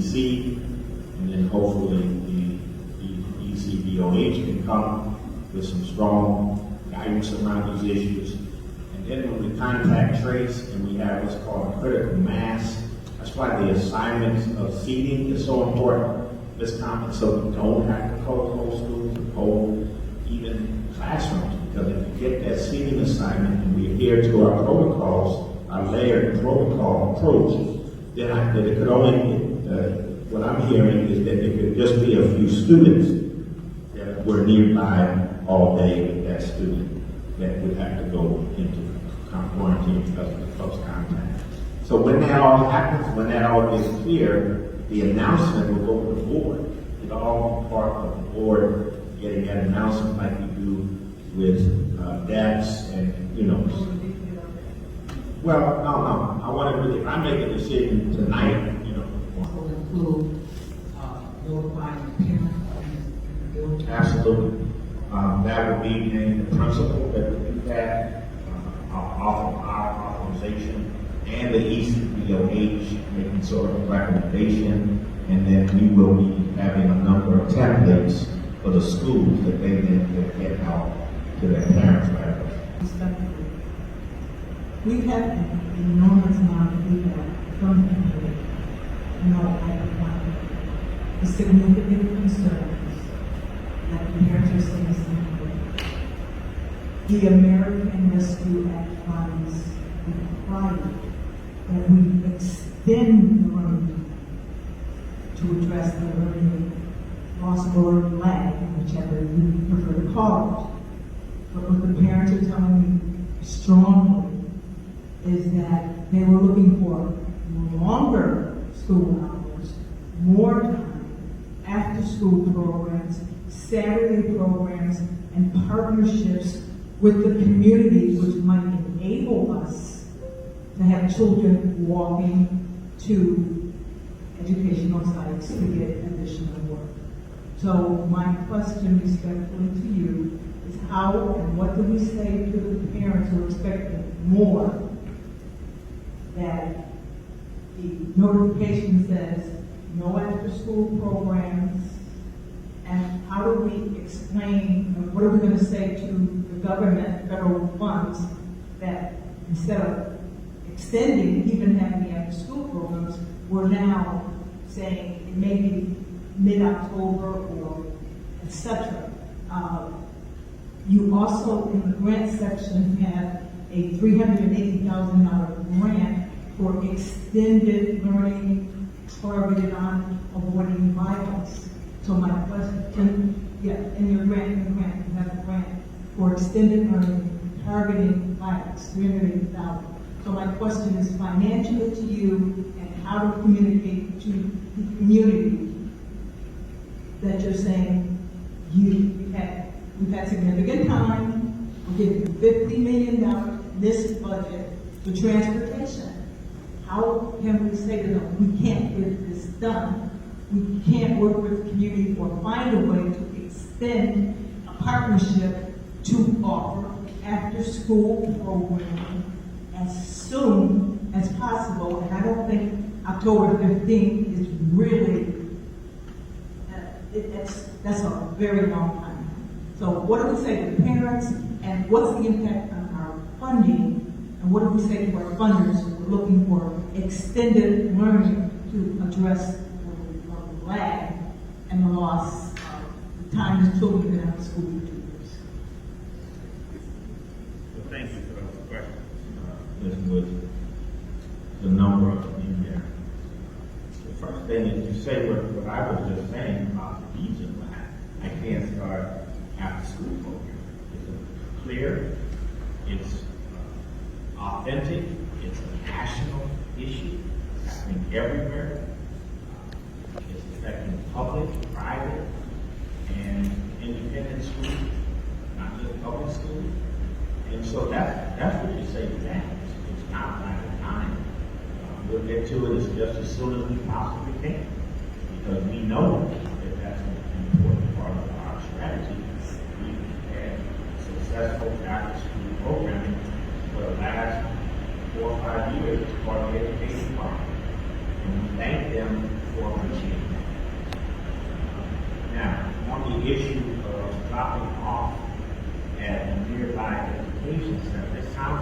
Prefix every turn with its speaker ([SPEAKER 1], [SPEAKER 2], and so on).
[SPEAKER 1] ECC, and then hopefully the ECBOH can come with some strong guidance around these issues. And then when we contact trace and we have what's called a critical mass, that's why the assignments of seating is so important, Ms. Compton, so we don't have to close whole schools and hold even classrooms, because if you get that seating assignment and we adhere to our protocols, our layered protocol approach, then it could only, what I'm hearing is that it could just be a few students that were nearby all day with that student that would have to go into quarantine because of the close contact. So when that all happens, when that all gets clear, the announcement will go to the board. It's all part of the board getting that announcement like we do with DEPS and, Well, no. I want to, if I make a decision tonight,
[SPEAKER 2] Will include notifying parents.
[SPEAKER 1] Absolutely. That would be the principal that would do that, off of our authorization, and the ECBOH making sort of a recommendation, and then we will be having a number of templates for the schools that they then will get out to their parents right away.
[SPEAKER 2] Respectfully, we've had an enormous amount of feedback from the community. The significant concerns that the parents are saying something. The American Rescue Act funds require that we extend the learning to address the learning loss or lag, whichever you prefer to call it. But what the parents are telling me strongly is that they were looking for longer school hours, more time, after-school programs, Saturday programs, and partnerships with the community, which might enable us to have children walking to educational sites to get additional work. So my question respectfully to you is how and what do we say to the parents who are expecting more, that the notification says no after-school programs, and how do we explain, what are we going to say to the government, federal funds, that instead of extending, even having the after-school programs, we're now saying it may be mid-October or etc. You also, in the grant section, have a $380,000 grant for extended learning targeted on avoiding violence. So my question, in your grant, you have a grant for extended learning targeting violence, $380,000. So my question is financially to you, and how to communicate to the community that you're saying we've had significant time, we're giving $50 million in this budget for transportation. How can we say to them, we can't get this done, we can't work with the community or find a way to extend a partnership to offer after-school programming as soon as possible? And I don't think October 15th is really, that's a very long time. So what do we say to the parents, and what's the impact on our funding, and what do we say to our funders who are looking for extended learning to address the lag and the loss of the time that children have been out of school for 2 years?
[SPEAKER 1] Well, thank you for those questions. This was the number of them there. The first thing is to say what I was just saying about the reason why I can't start after school program. It's clear, it's authentic, it's a national issue, happening everywhere. It's affecting public, private, and independent schools, not just public schools. And so that's what you say to that. It's not like a time. We'll get to it just as soon as we possibly can, because we know that that's an important part of our strategy. We've had successful after-school programming for the last 4 or 5 years as part of the education department. And we thank them for the issue of dropping off at a nearby education center, it sounds